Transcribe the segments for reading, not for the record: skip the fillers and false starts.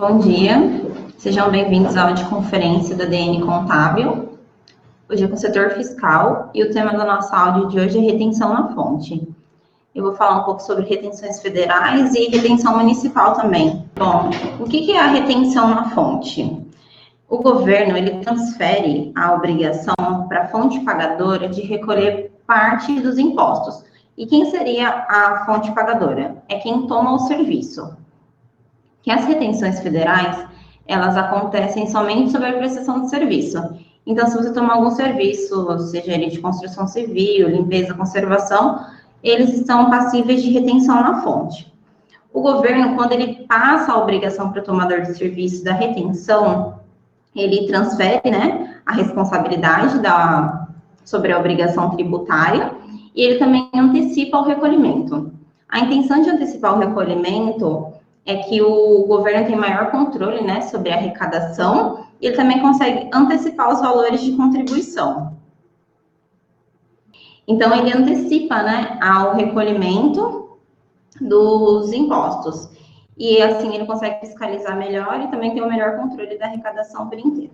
Bom dia, sejam bem-vindos à audioconferência da DN Contábil. Hoje é com o setor fiscal e o tema da nossa áudio de hoje é retenção na fonte. Eu vou falar um pouco sobre retenções federais e retenção municipal também. Bom, o que é a retenção na fonte? O governo ele transfere a obrigação para a fonte pagadora de recolher parte dos impostos. E quem seria a fonte pagadora? É quem toma o serviço. Que as retenções federais, elas acontecem somente sobre a prestação de serviço. Então, se você tomar algum serviço, seja ele de construção civil, limpeza, conservação, eles estão passíveis de retenção na fonte. O governo, quando ele passa a obrigação para o tomador de serviço da retenção, ele transfere, a responsabilidade sobre a obrigação tributária e ele também antecipa o recolhimento. A intenção de antecipar o recolhimento é que o governo tem maior controle, sobre a arrecadação e ele também consegue antecipar os valores de contribuição. Então, ele antecipa, ao recolhimento dos impostos. E, assim, ele consegue fiscalizar melhor e também ter o melhor controle da arrecadação por inteiro.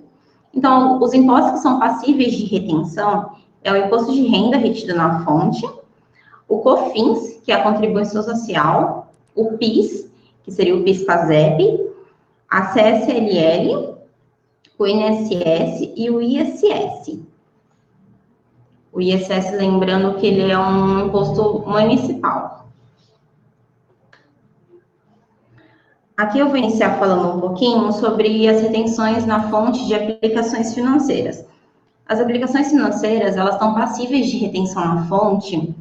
Então, os impostos que são passíveis de retenção é o imposto de renda retido na fonte, o COFINS, que é a contribuição social, o PIS, que seria o PIS/PASEP, a CSLL, o INSS e o ISS. O ISS, lembrando que ele é um imposto municipal. Aqui eu vou iniciar falando um pouquinho sobre as retenções na fonte de aplicações financeiras. As aplicações financeiras, elas estão passíveis de retenção na fonte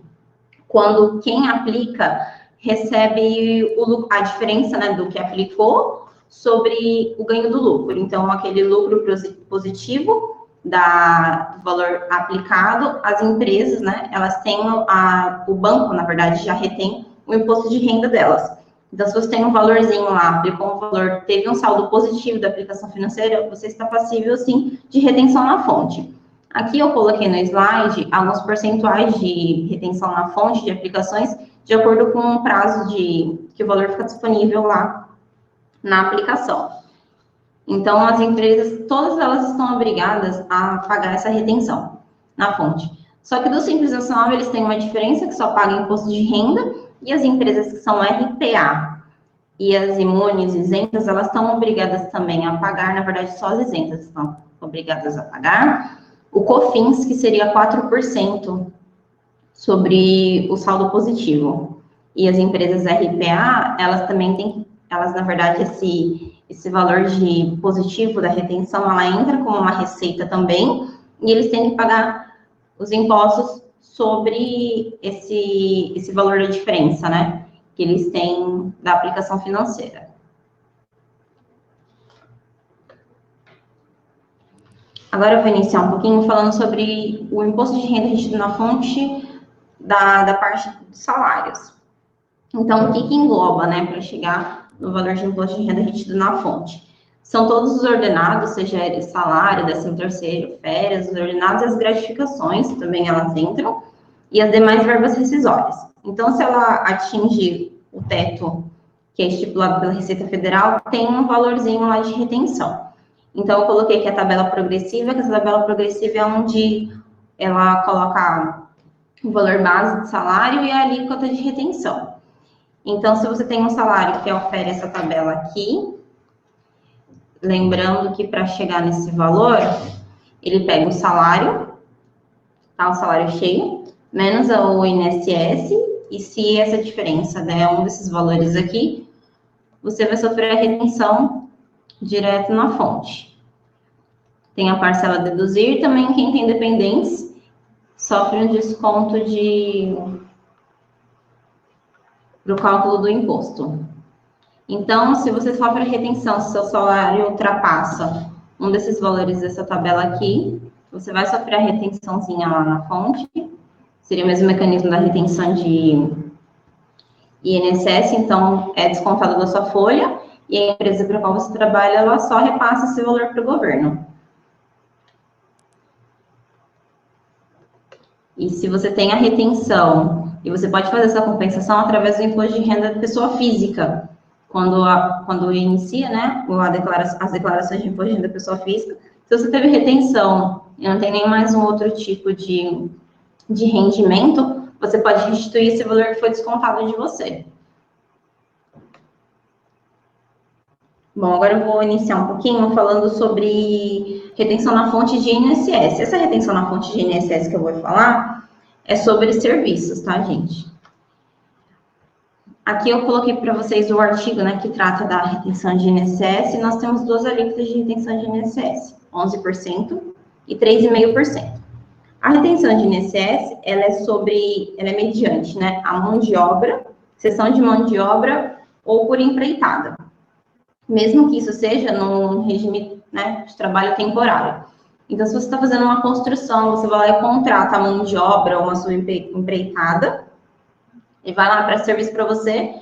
quando quem aplica recebe a diferença, do que aplicou sobre o ganho do lucro. Então, aquele lucro positivo do valor aplicado, as empresas, elas têm o banco, na verdade, já retém o imposto de renda delas. Então, se você tem um valorzinho lá, aplicou um valor, teve um saldo positivo da aplicação financeira, você está passível, sim, de retenção na fonte. Aqui eu coloquei no slide alguns percentuais de retenção na fonte de aplicações de acordo com o prazo que o valor fica disponível lá na aplicação. Então, as empresas, todas elas estão obrigadas a pagar essa retenção na fonte. Só que do Simples Nacional, eles têm uma diferença que só pagam imposto de renda e as empresas que são RPA e as imunes isentas, elas estão obrigadas também a pagar, na verdade, só as isentas estão obrigadas a pagar o COFINS, que seria 4% sobre o saldo positivo. E as empresas RPA, elas também têm, na verdade, esse valor de positivo da retenção, ela entra como uma receita também, e eles têm que pagar os impostos sobre esse valor da diferença, que eles têm da aplicação financeira. Agora eu vou iniciar um pouquinho falando sobre o imposto de renda retido na fonte da parte dos salários. Então, o que engloba, para chegar no valor de imposto de renda retido na fonte? São todos os ordenados, seja ele salário, 13º, férias, os ordenados e as gratificações, também elas entram, e as demais verbas rescisórias. Então, se ela atinge o teto que é estipulado pela Receita Federal, tem um valorzinho lá de retenção. Então, eu coloquei aqui a tabela progressiva, que essa tabela progressiva é onde ela coloca o valor base de salário e a alíquota de retenção. Então, se você tem um salário que ofere essa tabela aqui, lembrando que para chegar nesse valor, ele pega o salário, o salário cheio, menos o INSS, e se essa diferença der um desses valores aqui, você vai sofrer a retenção direto na fonte. Tem a parcela a deduzir, também quem tem dependentes sofre um desconto para o cálculo do imposto. Então, se você sofre a retenção, se seu salário ultrapassa um desses valores dessa tabela aqui, você vai sofrer a retençãozinha lá na fonte. Seria o mesmo mecanismo da retenção de INSS, então é descontado da sua folha e a empresa para a qual você trabalha, ela só repassa esse valor para o governo. E se você tem a retenção, e você pode fazer essa compensação através do imposto de renda da pessoa física. quando inicia, né, as declarações de imposto de renda da pessoa física, se você teve retenção e não tem nem mais um outro tipo de rendimento, você pode restituir esse valor que foi descontado de você. Bom, agora eu vou iniciar um pouquinho falando sobre retenção na fonte de INSS. Essa retenção na fonte de INSS que eu vou falar é sobre serviços, tá, gente? Aqui eu coloquei para vocês o artigo, né, que trata da retenção de INSS, e nós temos duas alíquotas de retenção de INSS, 11% e 3,5%. A retenção de INSS, ela é mediante, né, a mão de obra, cessão de mão de obra ou por empreitada, mesmo que isso seja num regime, né, de trabalho temporário. Então, se você está fazendo uma construção, você vai lá e contrata a mão de obra ou uma sua empreitada, e vai lá para serviço para você,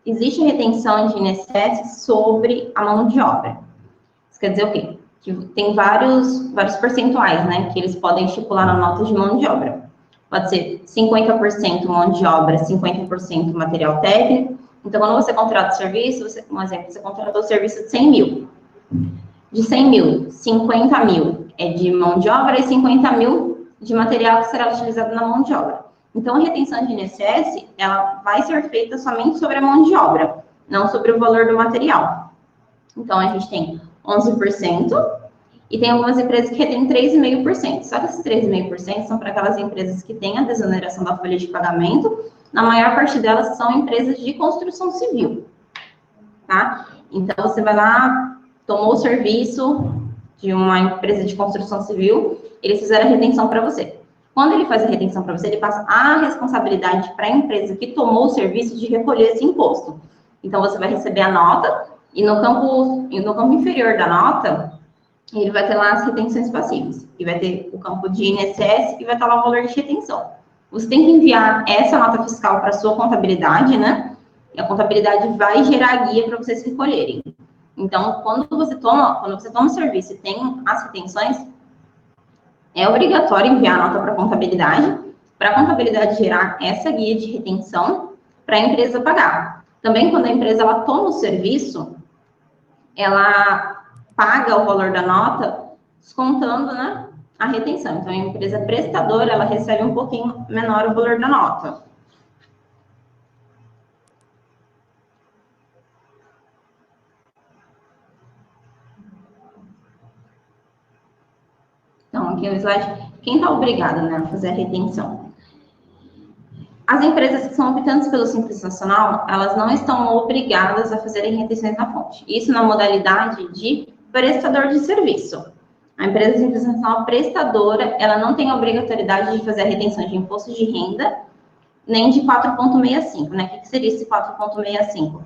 existe retenção de INSS sobre a mão de obra. Isso quer dizer o quê? Que tem vários percentuais, né, que eles podem estipular na nota de mão de obra. Pode ser 50% mão de obra, 50% material técnico. Então, quando você contrata o serviço, um exemplo, você contratou o serviço de 100 mil. De 100 mil, 50 mil é de mão de obra e 50 mil de material que será utilizado na mão de obra. Então, a retenção de INSS, ela vai ser feita somente sobre a mão de obra, não sobre o valor do material. Então, a gente tem 11% e tem algumas empresas que retêm 3,5%. Só que esses 3,5% são para aquelas empresas que têm a desoneração da folha de pagamento. Na maior parte delas são empresas de construção civil, tá? Então, você vai lá, tomou o serviço de uma empresa de construção civil, eles fizeram a retenção para você. Quando ele faz a retenção para você, ele passa a responsabilidade para a empresa que tomou o serviço de recolher esse imposto. Então, você vai receber a nota e no campo inferior da nota, ele vai ter lá as retenções passivas. E vai ter o campo de INSS e vai estar lá o valor de retenção. Você tem que enviar essa nota fiscal para a sua contabilidade, né? E a contabilidade vai gerar a guia para vocês recolherem. Então, quando você toma o serviço e tem as retenções, é obrigatório enviar a nota para a contabilidade gerar essa guia de retenção para a empresa pagar. Também, quando a empresa ela toma o serviço, ela paga o valor da nota descontando, né, a retenção. Então, a empresa prestadora, ela recebe um pouquinho menor o valor da nota. Então, aqui o slide, quem está obrigado, né, a fazer a retenção? As empresas que são optantes pelo Simples Nacional, elas não estão obrigadas a fazerem retenções na fonte. Isso na modalidade de prestador de serviço. A empresa Simples Nacional prestadora, ela não tem a obrigatoriedade de fazer a retenção de imposto de renda, nem de 4,65, né? O que seria esse 4,65?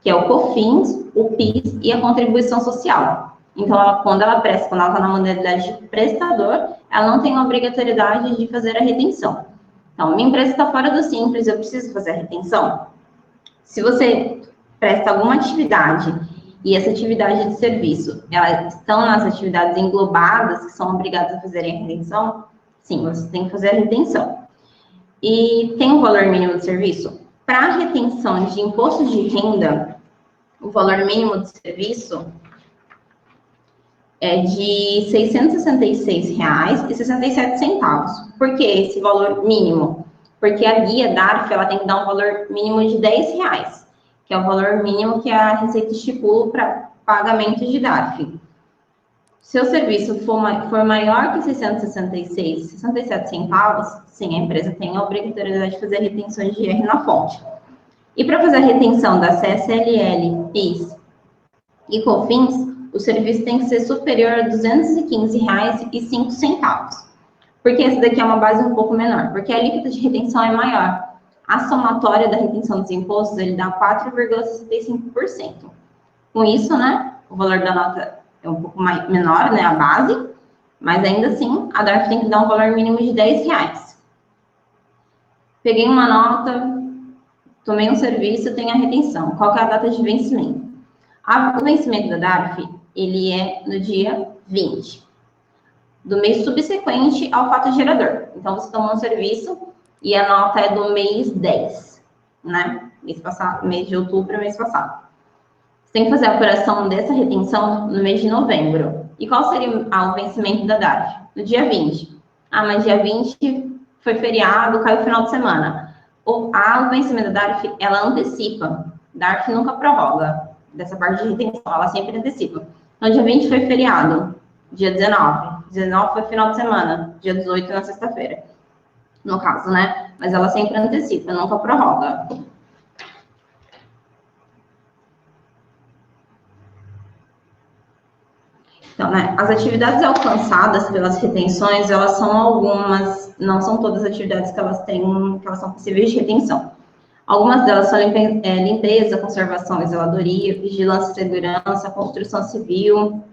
Que é o COFINS, o PIS e a contribuição social. Então, quando ela está na modalidade de prestador, ela não tem a obrigatoriedade de fazer a retenção. Então, minha empresa está fora do Simples, eu preciso fazer a retenção? Se você presta alguma atividade e essa atividade de serviço, elas estão nas atividades englobadas que são obrigadas a fazerem a retenção, sim, você tem que fazer a retenção. E tem um valor mínimo de serviço? Para a retenção de imposto de renda, o valor mínimo de serviço é de R$ 666,67. Por que esse valor mínimo? Porque a guia DARF, ela tem que dar um valor mínimo de R$10, que é o valor mínimo que a Receita estipula para pagamento de DARF. Se o serviço for maior que R$ 666,67, sim, a empresa tem a obrigatoriedade de fazer retenções de IR na fonte. E para fazer a retenção da CSLL, PIS e COFINS, o serviço tem que ser superior a R$ 215,05. Por que esse daqui é uma base um pouco menor? Porque a alíquota de retenção é maior. A somatória da retenção dos impostos, ele dá 4,65%. Com isso, né, o valor da nota é um pouco menor, né, a base, mas ainda assim, a DARF tem que dar um valor mínimo de R$10. Peguei uma nota, tomei um serviço, tenho a retenção. Qual que é a data de vencimento? O vencimento da DARF, ele é no dia 20, do mês subsequente ao fato gerador. Então, você tomou um serviço e a nota é do mês 10, né? Mês de outubro, mês passado. tem que fazer a apuração dessa retenção no mês de novembro. E qual seria o vencimento da DARF? No dia 20. Ah, mas dia 20 foi feriado, caiu o final de semana. O vencimento da DARF, ela antecipa. DARF nunca prorroga dessa parte de retenção, ela sempre antecipa. Então, dia 20 foi feriado, dia 19. 19 foi final de semana, dia 18 na sexta-feira. No caso, né? Mas ela sempre antecipa, nunca prorroga. Então, né, as atividades alcançadas pelas retenções, elas são algumas, não são todas as atividades que elas têm, que elas são possíveis de retenção. Algumas delas são limpeza, conservação e zeladoria, vigilância e segurança, construção civil,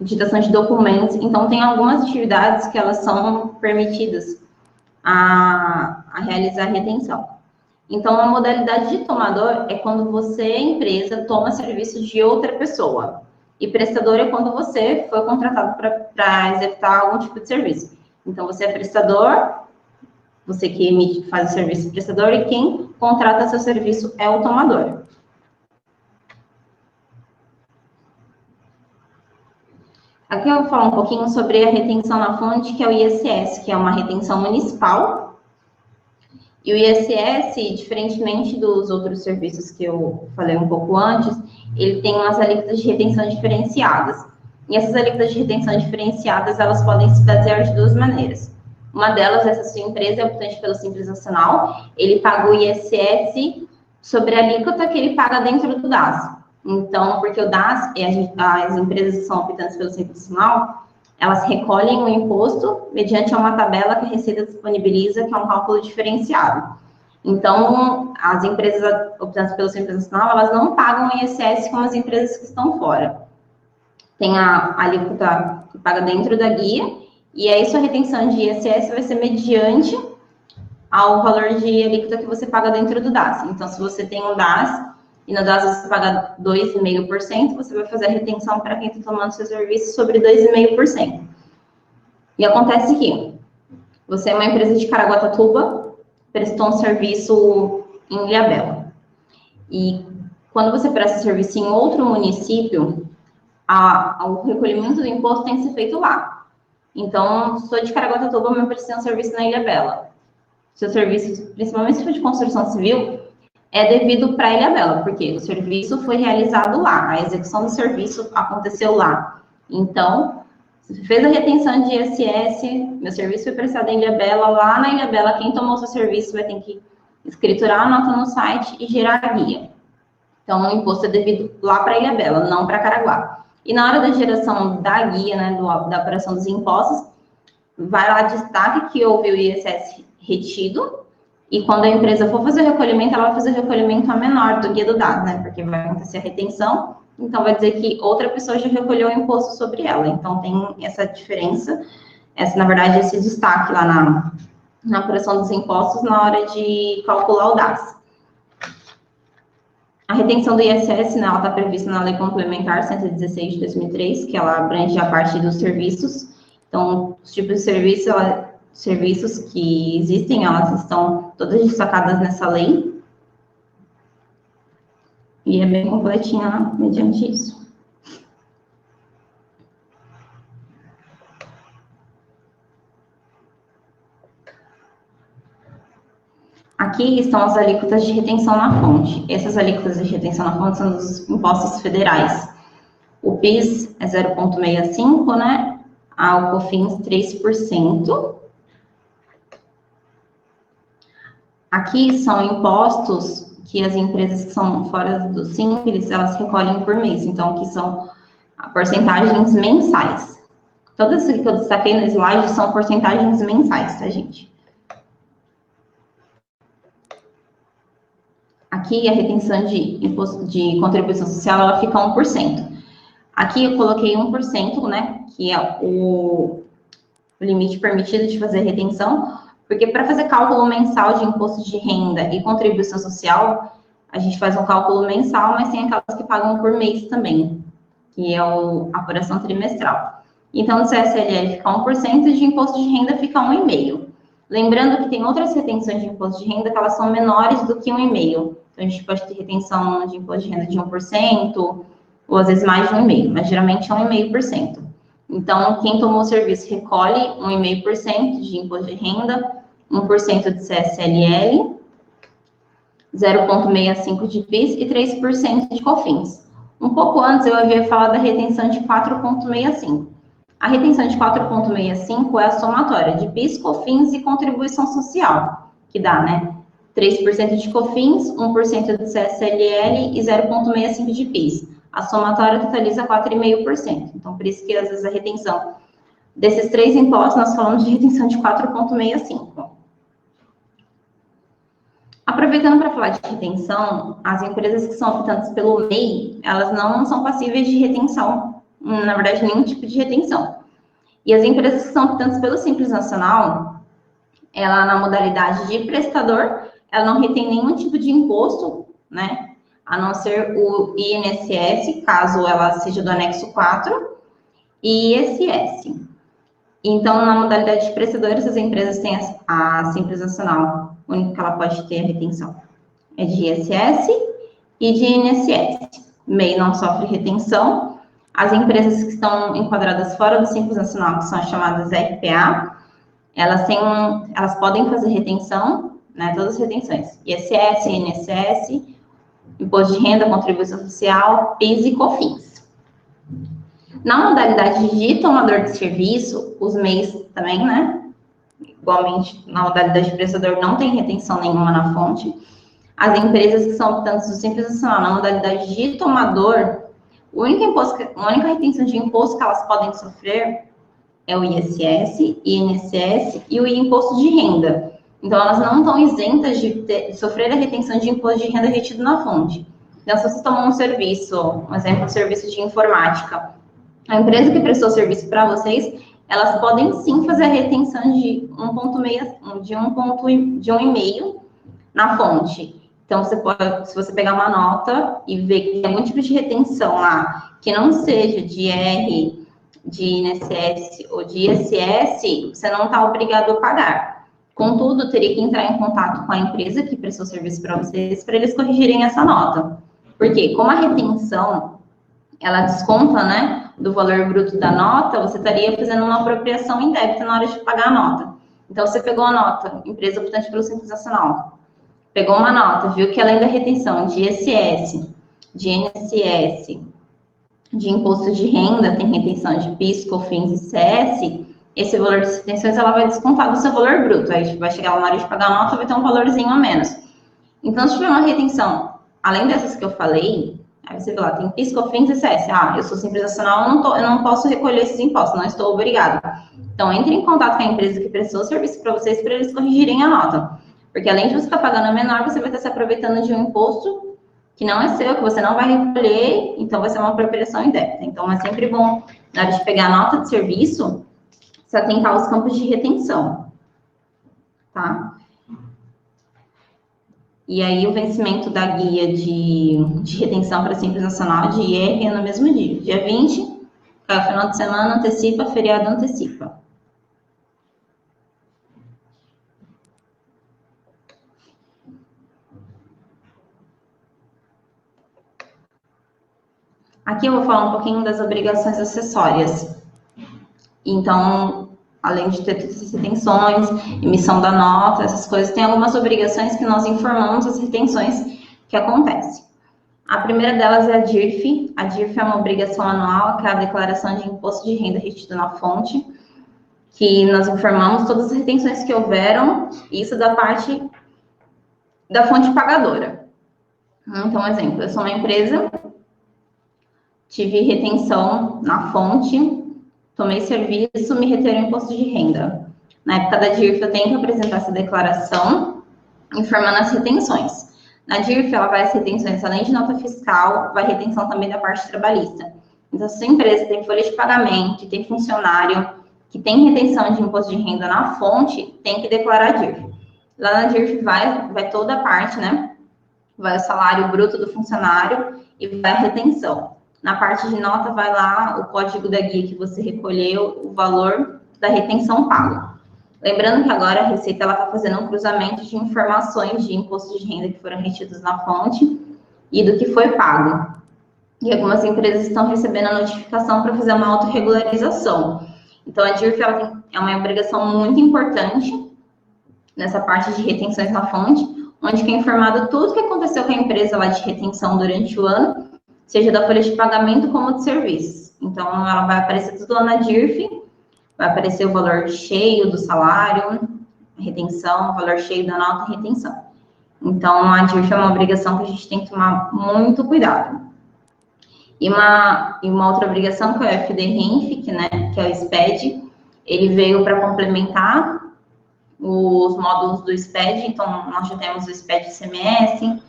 digitação de documentos. Então, tem algumas atividades que elas são permitidas a realizar a retenção. Então, a modalidade de tomador é quando você, empresa, toma serviço de outra pessoa. E prestador é quando você foi contratado para executar algum tipo de serviço. Então, você é prestador, você que faz o serviço prestador, e quem contrata seu serviço é o tomador. Aqui eu vou falar um pouquinho sobre a retenção na fonte, que é o ISS, que é uma retenção municipal. E o ISS, diferentemente dos outros serviços que eu falei um pouco antes, ele tem umas alíquotas de retenção diferenciadas. E essas alíquotas de retenção diferenciadas, elas podem se basear de duas maneiras. Uma delas, essa sua empresa é optante pelo Simples Nacional, ele paga o ISS sobre a alíquota que ele paga dentro do DAS. Então, porque o DAS, as empresas que são optantes pelo Simples Nacional, elas recolhem o imposto mediante uma tabela que a Receita disponibiliza, que é um cálculo diferenciado. Então, as empresas optantes pelo Simples Nacional, elas não pagam ISS como as empresas que estão fora. Tem a alíquota que paga dentro da guia, e aí sua retenção de ISS vai ser mediante ao valor de alíquota que você paga dentro do DAS. Então, se você tem um DAS, e no DAS você paga 2,5%, você vai fazer a retenção para quem está tomando seu serviço sobre 2,5%. E acontece que você é uma empresa de Caraguatatuba, prestou um serviço em Ilhabela. E quando você presta serviço em outro município, o recolhimento do imposto tem que ser feito lá. Então, sou de Caraguatatuba, mas prestei um serviço na Ilhabela. Seu serviço, principalmente se for de construção civil, é devido para Ilhabela, porque o serviço foi realizado lá, a execução do serviço aconteceu lá. Então, se fez a retenção de ISS, meu serviço foi prestado em Ilhabela, lá na Ilhabela, quem tomou seu serviço vai ter que escriturar a nota no site e gerar a guia. Então, o imposto é devido lá para Ilhabela, não para Caraguá. E na hora da geração da guia, né, da apuração dos impostos, vai lá, destaque que houve o ISS retido, e quando a empresa for fazer o recolhimento, ela vai fazer o recolhimento a menor do guia do DAS, né? Porque vai acontecer a retenção, então vai dizer que outra pessoa já recolheu o imposto sobre ela. Então tem essa diferença, na verdade, esse destaque lá na apuração dos impostos na hora de calcular o DAS. A retenção do ISS, né, ela está prevista na Lei Complementar 116 de 2003, que ela abrange a parte dos serviços. Então, os tipos de serviços que existem, elas estão todas destacadas nessa lei. E é bem completinha mediante isso. Aqui estão as alíquotas de retenção na fonte. Essas alíquotas de retenção na fonte são dos impostos federais. O PIS é 0,65, né? O COFINS 3%. Aqui são impostos que as empresas que são fora do Simples, elas recolhem por mês. Então, aqui são porcentagens mensais. Todas que eu destaquei no slide são porcentagens mensais, tá, gente? Aqui, a retenção de imposto de contribuição social, ela fica 1%. Aqui eu coloquei 1%, né, que é o limite permitido de fazer retenção, porque para fazer cálculo mensal de imposto de renda e contribuição social, a gente faz um cálculo mensal, mas tem aquelas que pagam por mês também, que é a apuração trimestral. Então, no CSLL fica 1%, e de imposto de renda fica 1,5%. Lembrando que tem outras retenções de imposto de renda que elas são menores do que 1,5%. Então, Então, a gente pode ter retenção de imposto de renda de 1%, ou às vezes mais de 1,5%, mas geralmente é 1,5%. Então, quem tomou o serviço recolhe 1,5% de imposto de renda, 1% de CSLL, 0,65% de PIS e 3% de COFINS. Um pouco antes eu havia falado da retenção de 4,65%. A retenção de 4,65% é a somatória de PIS, COFINS e contribuição social, que dá, né? 3% de COFINS, 1% de CSLL e 0,65% de PIS. A somatória totaliza 4,5%. Então, por isso que, às vezes, a retenção desses três impostos, nós falamos de retenção de 4,65%. Aproveitando para falar de retenção, as empresas que são optantes pelo MEI, elas não são passíveis de retenção, na verdade, nenhum tipo de retenção. E as empresas que são optantes pelo Simples Nacional, ela, na modalidade de prestador, ela não retém nenhum tipo de imposto, né? A não ser o INSS, caso ela seja do anexo 4, e ISS. Então, na modalidade de prestadores, as empresas têm a Simples Nacional, o único que ela pode ter a retenção é de ISS e de INSS. MEI não sofre retenção. As empresas que estão enquadradas fora do Simples Nacional, que são as chamadas RPA, elas podem fazer retenção, né, todas as retenções, ISS, INSS, imposto de renda, contribuição social, PIS e COFINS. Na modalidade de tomador de serviço, os MEIs também, né? Igualmente, na modalidade de prestador, não tem retenção nenhuma na fonte. As empresas que são optantes do Simples Nacional, na modalidade de tomador, a única retenção de imposto que elas podem sofrer é o ISS, INSS e o imposto de renda. Então, elas não estão isentas de sofrer a retenção de imposto de renda retido na fonte. Então, se você tomar um serviço, um exemplo de serviço de informática, a empresa que prestou serviço para vocês, elas podem sim fazer a retenção de 1,5 na fonte. Então, você pode, se você pegar uma nota e ver que tem algum tipo de retenção lá, que não seja de R, de INSS ou de ISS, você não está obrigado a pagar. Contudo, teria que entrar em contato com a empresa que prestou serviço para vocês, para eles corrigirem essa nota. Porque, como a retenção, ela desconta, né, do valor bruto da nota, você estaria fazendo uma apropriação indébita na hora de pagar a nota. Então, você pegou a nota, empresa optante pelo Simples Nacional, pegou uma nota, viu que além da retenção de ISS, de INSS, de imposto de renda, tem retenção de PIS, COFINS e CS, esse valor de retenções ela vai descontar do seu valor bruto. Aí vai chegar lá na hora de pagar a nota, vai ter um valorzinho a menos. Então, se tiver uma retenção, além dessas que eu falei, aí você vê lá, tem PIS, COFINS e CS. Ah, eu sou Simples Nacional, eu não posso recolher esses impostos, não estou obrigado. Então, entre em contato com a empresa que prestou o serviço para vocês, para eles corrigirem a nota. Porque além de você estar pagando a menor, você vai estar se aproveitando de um imposto que não é seu, que você não vai recolher, então vai ser uma apropriação indébita. Então, é sempre bom, na hora de pegar a nota de serviço, se atentar aos campos de retenção, tá? E aí, o vencimento da guia de retenção para Simples Nacional de IR é no mesmo dia. Dia 20, cai o final de semana, antecipa, feriado antecipa. Aqui eu vou falar um pouquinho das obrigações acessórias. Então, além de ter todas as retenções, emissão da nota, essas coisas, tem algumas obrigações que nós informamos as retenções que acontecem. A primeira delas é a DIRF. A DIRF é uma obrigação anual, que é a declaração de imposto de renda retido na fonte, que nós informamos todas as retenções que houveram, isso da parte da fonte pagadora. Então, exemplo, eu sou uma empresa, tive retenção na fonte, tomei serviço, me reteram imposto de renda. Na época da DIRF, eu tenho que apresentar essa declaração, informando as retenções. Na DIRF, ela vai as retenções, além de nota fiscal, vai retenção também da parte trabalhista. Então, se a empresa tem folha de pagamento, tem funcionário, que tem retenção de imposto de renda na fonte, tem que declarar a DIRF. Lá na DIRF vai toda a parte, né? Vai o salário bruto do funcionário e vai a retenção. Na parte de nota, vai lá o código da guia que você recolheu, o valor da retenção pago. Lembrando que agora a Receita está fazendo um cruzamento de informações de imposto de renda que foram retidos na fonte e do que foi pago. E algumas empresas estão recebendo a notificação para fazer uma autorregularização. Então, a DIRF é uma obrigação muito importante nessa parte de retenções na fonte, onde que é informado tudo que aconteceu com a empresa lá de retenção durante o ano, seja da folha de pagamento como de serviços. Então, ela vai aparecer tudo lá na DIRF, vai aparecer o valor cheio do salário, a retenção, o valor cheio da nota e retenção. Então, a DIRF é uma obrigação que a gente tem que tomar muito cuidado. E uma outra obrigação que é o FDRENF, que é o SPED, ele veio para complementar os módulos do SPED, então nós já temos o SPED ICMS,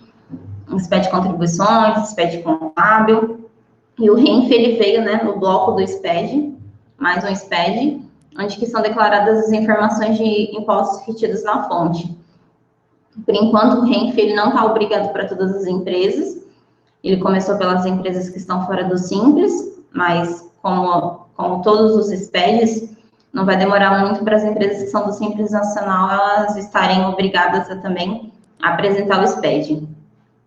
o SPED Contribuições, o SPED Contábil, e o RENF ele veio no bloco do SPED, mais um SPED, onde que são declaradas as informações de impostos retidos na fonte. Por enquanto, o RENF ele não está obrigado para todas as empresas, ele começou pelas empresas que estão fora do Simples, mas como todos os SPEDs, não vai demorar muito para as empresas que são do Simples Nacional, elas estarem obrigadas a também apresentar o SPED.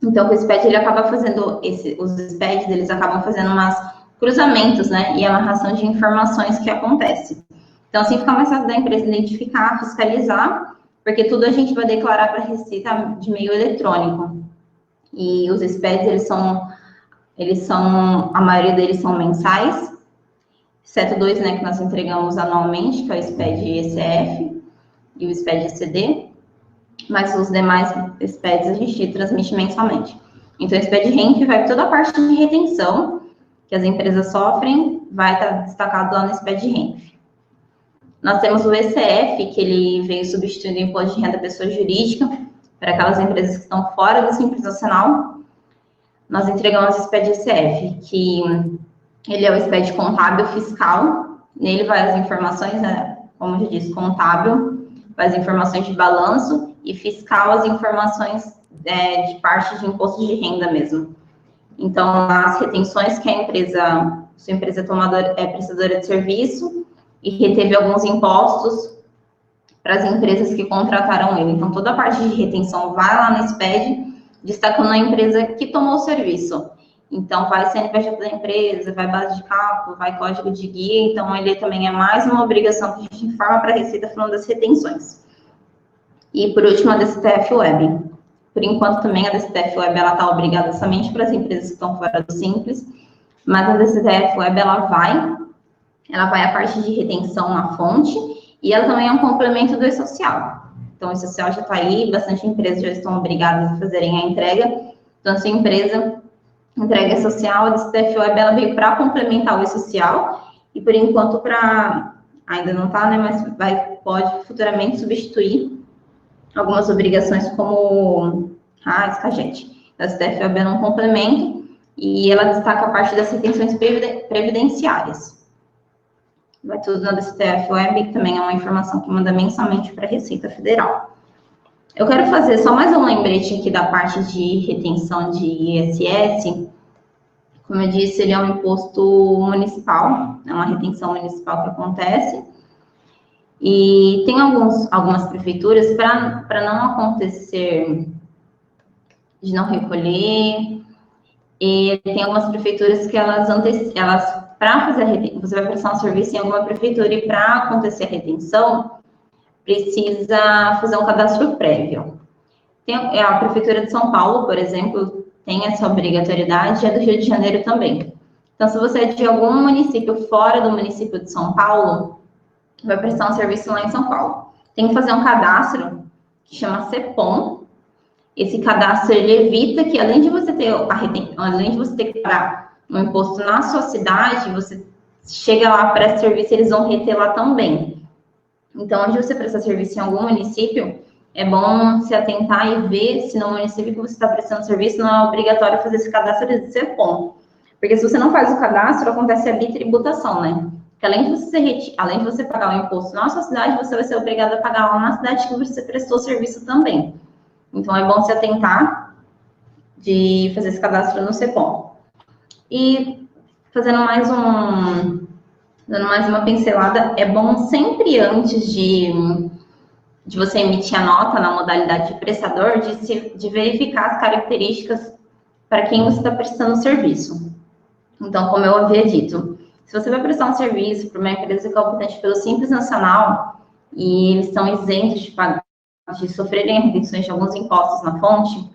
Então, o SPED, ele acaba fazendo, os SPEDs, eles acabam fazendo umas cruzamentos, e amarração de informações que acontece. Então, assim fica mais fácil da empresa identificar, fiscalizar, porque tudo a gente vai declarar para a Receita de meio eletrônico. E os SPEDs, a maioria deles são mensais, exceto dois, que nós entregamos anualmente, que é o SPED ECF e o SPED ECD, mas os demais SPEDs a gente transmite mensalmente. Então, o SPED RENF vai toda a parte de retenção que as empresas sofrem, vai estar destacado lá no SPED RENF. Nós temos o ECF, que ele veio substituindo o Imposto de Renda Pessoa Jurídica, para aquelas empresas que estão fora do Simples Nacional. Nós entregamos o SPED ECF, que ele é o SPED contábil fiscal. Nele vai as informações, como eu já disse, contábil, vai as informações de balanço, e fiscal as informações de parte de imposto de renda mesmo. Então, as retenções que a empresa, se a empresa é prestadora de serviço e reteve alguns impostos para as empresas que contrataram ele. Então, toda a parte de retenção vai lá no SPED, destacando a empresa que tomou o serviço. Então, vai CNPJ da empresa, vai base de cálculo, vai código de guia. Então, ele também é mais uma obrigação que a gente informa para a Receita falando das retenções. E, por último, a DCTF Web. Por enquanto, também a DCTF Web está obrigada somente para as empresas que estão fora do Simples, mas a DCTF Web ela vai a parte de retenção na fonte, e ela também é um complemento do E-Social. Então, o E-Social já está aí, bastante empresas já estão obrigadas a fazerem a entrega. Então, se a empresa entrega E-Social, a DCTF Web ela veio para complementar o E-Social, e por enquanto, ainda não está, mas pode futuramente substituir algumas obrigações como a SCAGET. A DCTF Web é um complemento, e ela destaca a parte das retenções previdenciárias. Vai tudo na DCTF Web, que também é uma informação que manda mensalmente para a Receita Federal. Eu quero fazer só mais um lembrete aqui da parte de retenção de ISS. Como eu disse, ele é um imposto municipal, é uma retenção municipal que acontece. E tem algumas prefeituras, para não acontecer de não recolher, e tem algumas prefeituras que elas para fazer a retenção, você vai prestar um serviço em alguma prefeitura e para acontecer a retenção, precisa fazer um cadastro prévio. A Prefeitura de São Paulo, por exemplo, tem essa obrigatoriedade, e a do Rio de Janeiro também. Então, se você é de algum município fora do município de São Paulo, vai prestar um serviço lá em São Paulo. Tem que fazer um cadastro que chama CEPOM. Esse cadastro, ele evita que, além de você ter que pagar um imposto na sua cidade, você chega lá, presta serviço, eles vão reter lá também. Então, onde você presta serviço em algum município, é bom se atentar e ver se no município que você está prestando serviço não é obrigatório fazer esse cadastro de CEPOM. Porque se você não faz o cadastro, acontece a bitributação, Porque além de você pagar o imposto na sua cidade, você vai ser obrigado a pagar lá na cidade que você prestou serviço também. Então, é bom se atentar de fazer esse cadastro no CEPOM. E fazendo mais Dando mais uma pincelada, é bom sempre antes de você emitir a nota na modalidade de prestador, de verificar as características para quem você está prestando o serviço. Então, como eu havia dito, se você vai prestar um serviço para uma empresa que é competente pelo Simples Nacional e eles estão isentos de sofrerem retenções de alguns impostos na fonte,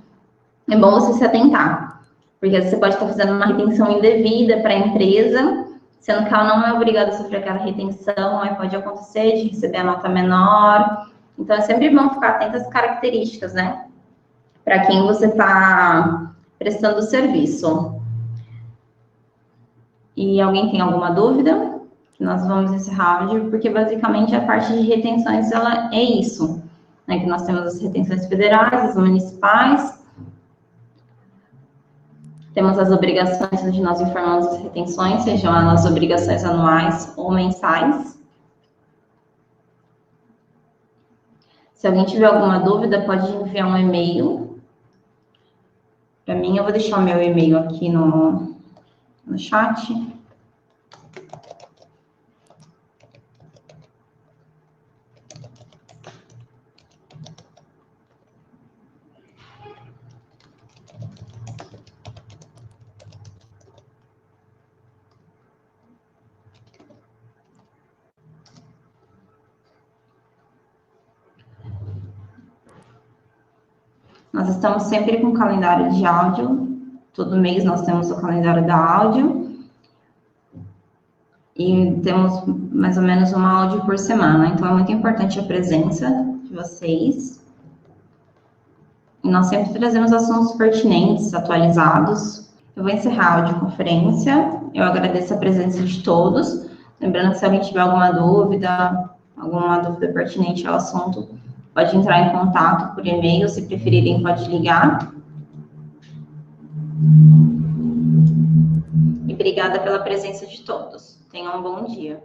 é bom você se atentar, porque você pode estar fazendo uma retenção indevida para a empresa, sendo que ela não é obrigada a sofrer aquela retenção, aí pode acontecer de receber a nota menor. Então, é sempre bom ficar atento às características, né? Para quem você está prestando o serviço. E alguém tem alguma dúvida? Nós vamos encerrar hoje, porque basicamente a parte de retenções, ela é isso, né? Que nós temos as retenções federais, as municipais, temos as obrigações onde nós informamos as retenções, sejam elas obrigações anuais ou mensais. Se alguém tiver alguma dúvida, pode enviar um e-mail para mim. Eu vou deixar o meu e-mail aqui no chat. Nós estamos sempre com calendário de áudio. Todo mês nós temos o calendário da áudio. E temos mais ou menos uma áudio por semana. Então, é muito importante a presença de vocês. E nós sempre trazemos assuntos pertinentes, atualizados. Eu vou encerrar a audioconferência. Eu agradeço a presença de todos. Lembrando que se alguém tiver alguma dúvida pertinente ao assunto, pode entrar em contato por e-mail, se preferirem, pode ligar. E obrigada pela presença de todos. Tenham um bom dia.